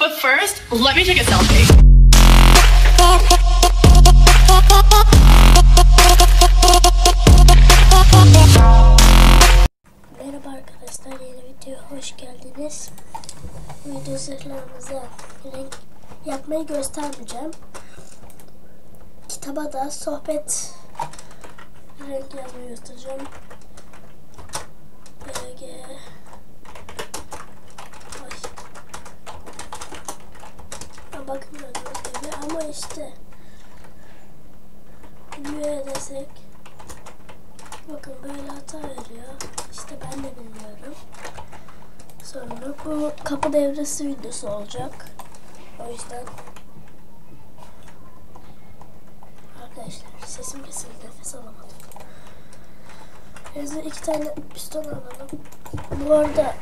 But first, let me take a selfie. Merhaba arkadaşlar, yeni videoya hoş geldiniz. Bu video zırhlarımıza renk yapmayı göstermeyeceğim. Kitaba da sohbet renk yazmayı göstereceğim. BG bakın gördüğünüz gibi, ama işte videoya desek bakın böyle hata veriyor. İşte ben de bilmiyorum. Sonra bu kapı devresi videosu olacak. O yüzden arkadaşlar sesim kesildi, nefes alamadım. Bize 2 tane piston alalım. Bu arada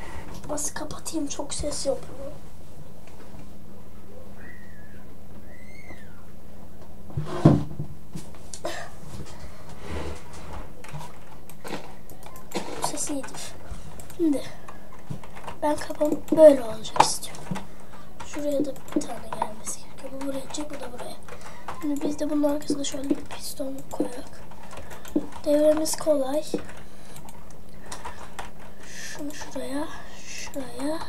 nasıl kapatayım, çok ses yapıyor. Ses iyidir. Şimdi ben kapım böyle olacak istiyorum. Şuraya da bir tane gelmesi gerekiyor. Bu buraya gidecek, bu da buraya. Şimdi biz de bunun arkasına şöyle bir piston koyarak. Devremiz kolay. Şunu şuraya, şuraya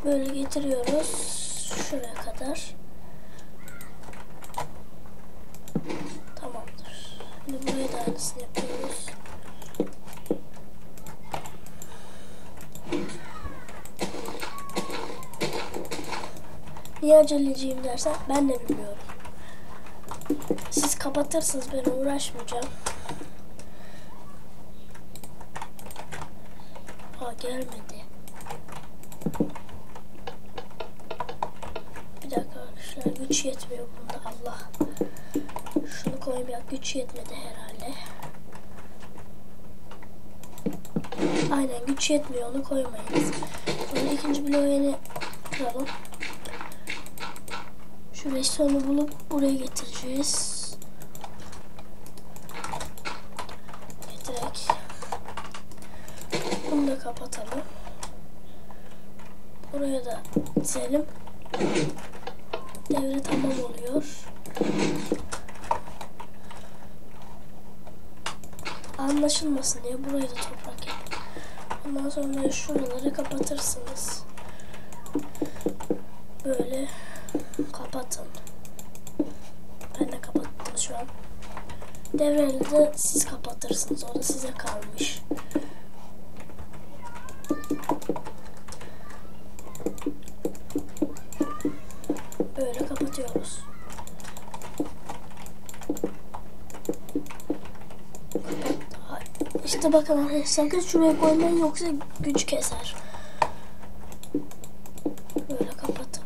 böyle getiriyoruz şuraya kadar. Tamamdır. Şimdi buraya da aynısını yapıyoruz. Niye aceleciyim dersen ben de bilmiyorum. Siz kapatırsınız, ben uğraşmayacağım. Gelmedi. Bir dakika arkadaşlar, güç yetmiyor bunda. Allah. Şunu koymayak, güç yetmedi herhalde. Aynen, güç yetmiyor, onu koymayız. Sonra ikinci bloğu yeni kuralım. Şu restoranu bulup buraya getireceğiz. Getirek. Bunu da kapatalım. Buraya da dizelim. Devre tamam oluyor. Anlaşılmasın diye burayı da toprak yapın. Ondan sonra şuraları kapatırsınız. Böyle kapatın. Ben de kapattım şu an. Devreleri de siz kapatırsınız. O da size kalmış. Böyle kapatıyoruz. İşte bakın arkadaşlar, sakın şuraya koymayın, yoksa güç keser. Böyle kapatın.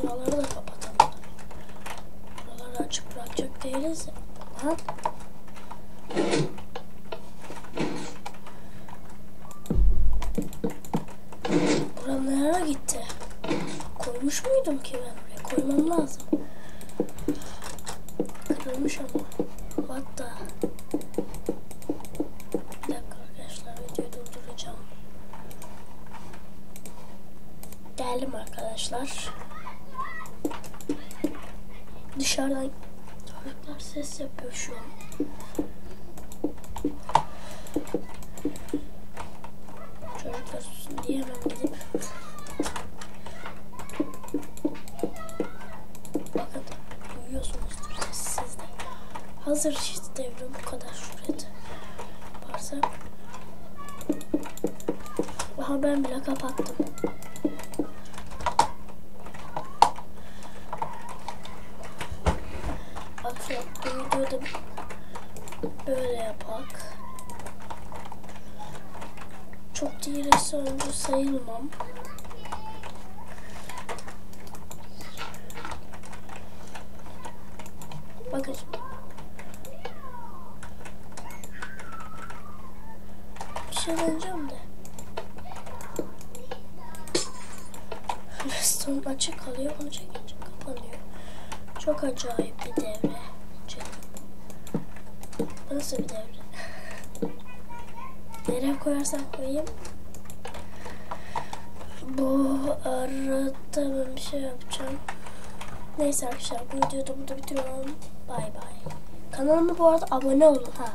Buraları da kapatalım. Buraları açık bırakacak değiliz. Ha? Buralara gitti. Koymuş muydum ki ben oraya? Koymam lazım. Kırılmış ama. Hatta. Bir dakika arkadaşlar, videoyu durduracağım. Geldim arkadaşlar. Dışarıdan çocuklar ses yapıyor şu an. Çocuklar susun diye hemen gidip bakın, duyuyorsunuzdur sizde. Hazır işte, devre bu kadar şurada. Varsa aha, ben bile kapattım. Bak şu videoda böyle yapak. Çok değil oyuncu sayılmam. Bakın. Bir şey deneyeceğim de. Redstone açık kalıyor, onu çekince kapanıyor. Çok acayip bir devre. Nasıl bir devre? Nereye koyarsam koyayım. Bu arada ben bir şey yapacağım. Neyse arkadaşlar bu videoyu da burada bitiriyorum. Bay bay. Kanalıma bu arada abone olun ha.